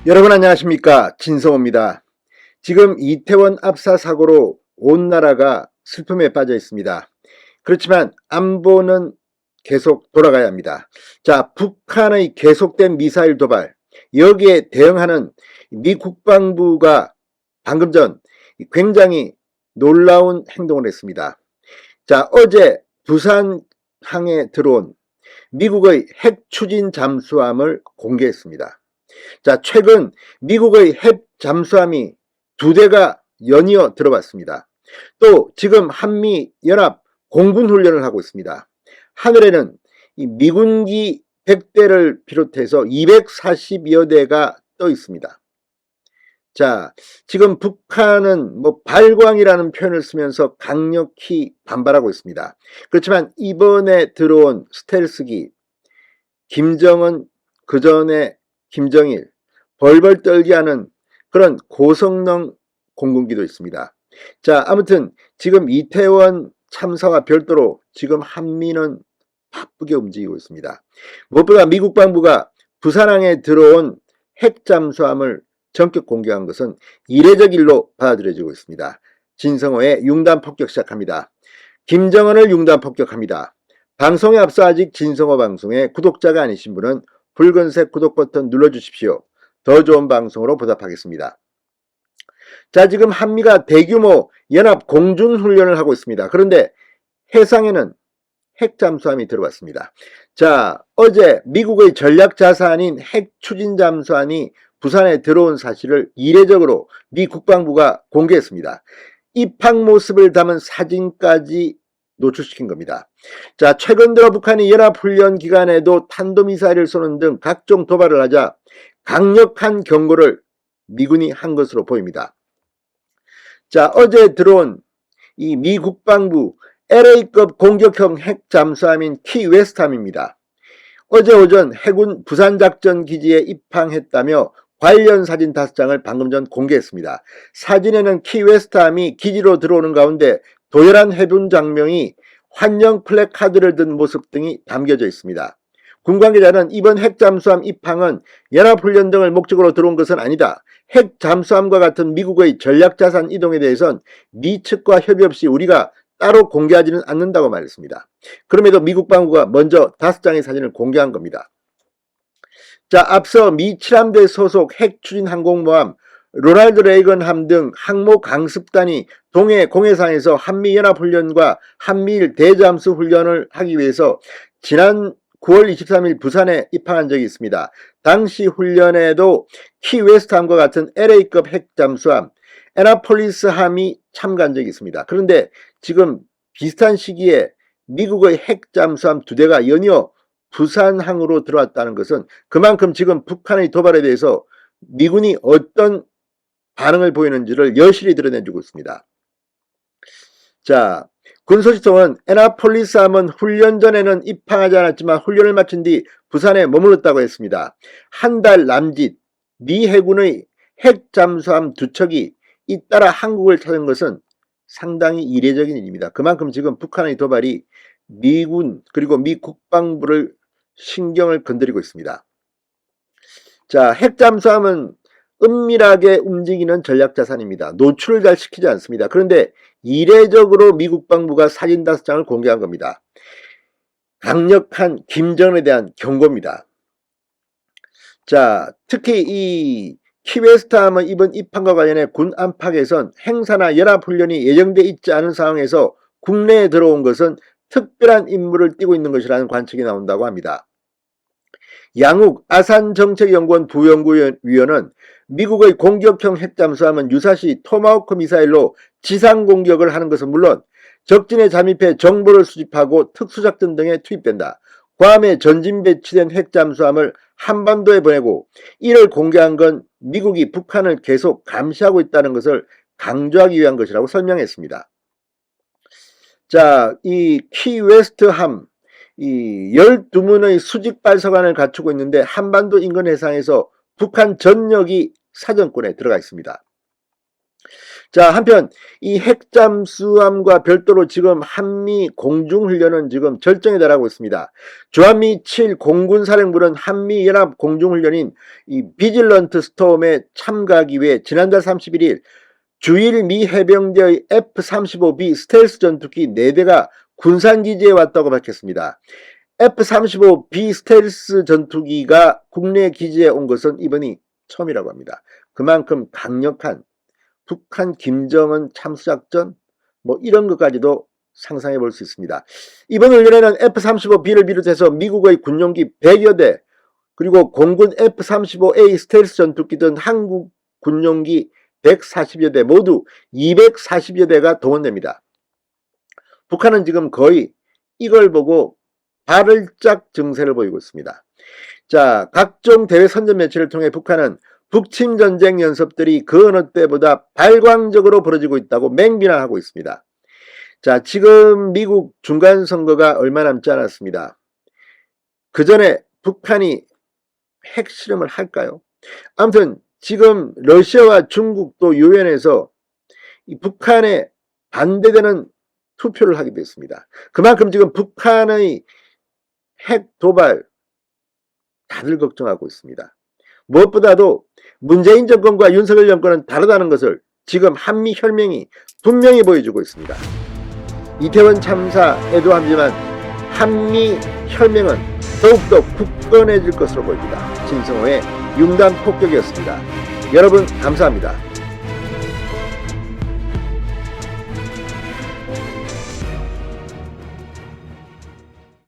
여러분 안녕하십니까, 진성호입니다. 지금 이태원 압사 사고로 온 나라가 슬픔에 빠져 있습니다. 그렇지만 안보는 계속 돌아가야 합니다. 자, 북한의 계속된 미사일 도발, 여기에 대응하는 미 국방부가 방금 전 굉장히 놀라운 행동을 했습니다. 자, 어제 부산항에 들어온 미국의 핵 추진 잠수함을 공개했습니다. 자, 최근 미국의 핵 잠수함이 2대가 연이어 들어왔습니다. 또 지금 한미 연합 공군 훈련을 하고 있습니다. 하늘에는 이 미군기 100대를 비롯해서 240여 대가 떠 있습니다. 자, 지금 북한은 발광이라는 표현을 쓰면서 강력히 반발하고 있습니다. 그렇지만 이번에 들어온 스텔스기, 김정은, 그 전에 김정일, 벌벌 떨게 하는 그런 고성능 공군기도 있습니다. 자, 아무튼 지금 이태원 참사와 별도로 지금 한미는 바쁘게 움직이고 있습니다. 무엇보다 미 국방부가 부산항에 들어온 핵 잠수함을 전격 공개한 것은 이례적 일로 받아들여지고 있습니다. 진성호의 융단 폭격 시작합니다. 김정은을 융단 폭격합니다. 방송에 앞서 아직 진성호 방송에 구독자가 아니신 분은 붉은색 구독 버튼 눌러주십시오. 더 좋은 방송으로 보답하겠습니다. 자, 지금 한미가 대규모 연합 공중훈련을 하고 있습니다. 그런데 해상에는 핵 잠수함이 들어왔습니다. 자, 어제 미국의 전략자산인 핵 추진 잠수함이 부산에 들어온 사실을 이례적으로 미 국방부가 공개했습니다. 입항 모습을 담은 사진까지 노출시킨 겁니다. 자, 최근 들어 북한이 연합훈련 기간에도 탄도미사일을 쏘는 등 각종 도발을 하자 강력한 경고를 미군이 한 것으로 보입니다. 자, 어제 들어온 이 미 국방부 LA급 공격형 핵 잠수함인 키웨스트함입니다. 어제 오전 해군 부산작전기지에 입항했다며 관련 사진 5장을 방금 전 공개했습니다. 사진에는 키웨스트함이 기지로 들어오는 가운데 도열한 해군 장병이 환영 플래카드를 든 모습 등이 담겨져 있습니다. 군 관계자는 이번 핵 잠수함 입항은 연합훈련 등을 목적으로 들어온 것은 아니다. 핵 잠수함과 같은 미국의 전략자산 이동에 대해선 미 측과 협의 없이 우리가 따로 공개하지는 않는다고 말했습니다. 그럼에도 미국 방부가 먼저 5장의 사진을 공개한 겁니다. 자, 앞서 미 7함대 소속 핵 추진 항공모함 로널드 레이건함 등 항모 강습단이 동해 공해상에서 한미연합훈련과 한미일 대잠수 훈련을 하기 위해서 지난 9월 23일 부산에 입항한 적이 있습니다. 당시 훈련에도 키웨스트함과 같은 LA급 핵 잠수함 애나폴리스함이 참가한 적이 있습니다. 그런데 지금 비슷한 시기에 미국의 핵 잠수함 2대가 연이어 부산항으로 들어왔다는 것은 그만큼 지금 북한의 도발에 대해서 미군이 어떤 반응을 보이는지를 여실히 드러내주고 있습니다. 자, 군소식통은 애나폴리스함은 훈련 전에는 입항하지 않았지만 훈련을 마친 뒤 부산에 머물렀다고 했습니다. 한 달 남짓 미 해군의 핵 잠수함 2척이 잇따라 한국을 찾은 것은 상당히 이례적인 일입니다. 그만큼 지금 북한의 도발이 미군 그리고 미 국방부를 신경을 건드리고 있습니다. 자, 핵 잠수함은 은밀하게 움직이는 전략자산입니다. 노출을 잘 시키지 않습니다. 그런데 이례적으로 미 국방부가 사진 5장을 공개한 겁니다. 강력한 김정은에 대한 경고입니다. 자, 특히 이 키웨스트함은 이번 입항과 관련해 군 안팎에선 행사나 연합훈련이 예정돼 있지 않은 상황에서 국내에 들어온 것은 특별한 임무를 띠고 있는 것이라는 관측이 나온다고 합니다. 양욱 아산정책연구원 부연구위원은 미국의 공격형 핵잠수함은 유사시 토마호크 미사일로 지상공격을 하는 것은 물론 적진에 잠입해 정보를 수집하고 특수작전 등에 투입된다. 괌에 전진 배치된 핵잠수함을 한반도에 보내고 이를 공개한 건 미국이 북한을 계속 감시하고 있다는 것을 강조하기 위한 것이라고 설명했습니다. 자, 이 키웨스트함 이 12문의 수직 발사관을 갖추고 있는데 한반도 인근 해상에서 북한 전역이 사정권에 들어가 있습니다. 자, 한편 이 핵잠수함과 별도로 지금 한미 공중훈련은 지금 절정에 달하고 있습니다. 주한미 7 공군사령부는 한미연합 공중훈련인 이 비질런트 스톰에 참가하기 위해 지난달 31일 주일 미 해병대의 F-35B 스텔스 전투기 4대가 군산기지에 왔다고 밝혔습니다. F-35B 스텔스 전투기가 국내 기지에 온 것은 이번이 처음이라고 합니다. 그만큼 강력한 북한 김정은 참수작전 이런 것까지도 상상해 볼 수 있습니다. 이번 훈련에는 F-35B를 비롯해서 미국의 군용기 100여 대 그리고 공군 F-35A 스텔스 전투기 등 한국 군용기 140여 대 모두 240여 대가 동원됩니다. 북한은 지금 거의 이걸 보고 발을짝 증세를 보이고 있습니다. 자, 각종 대외 선전 매체를 통해 북한은 북침 전쟁 연습들이 그 어느 때보다 발광적으로 벌어지고 있다고 맹비난하고 있습니다. 자, 지금 미국 중간선거가 얼마 남지 않았습니다. 그 전에 북한이 핵실험을 할까요? 아무튼 지금 러시아와 중국도 유엔에서 이 북한에 반대되는 투표를 하게 됐습니다. 그만큼 지금 북한의 핵 도발 다들 걱정하고 있습니다. 무엇보다도 문재인 정권과 윤석열 정권은 다르다는 것을 지금 한미 혈맹이 분명히 보여주고 있습니다. 이태원 참사에도 하지만 한미 혈맹은 더욱더 굳건해질 것으로 보입니다. 진성호의 융단 폭격이었습니다. 여러분 감사합니다.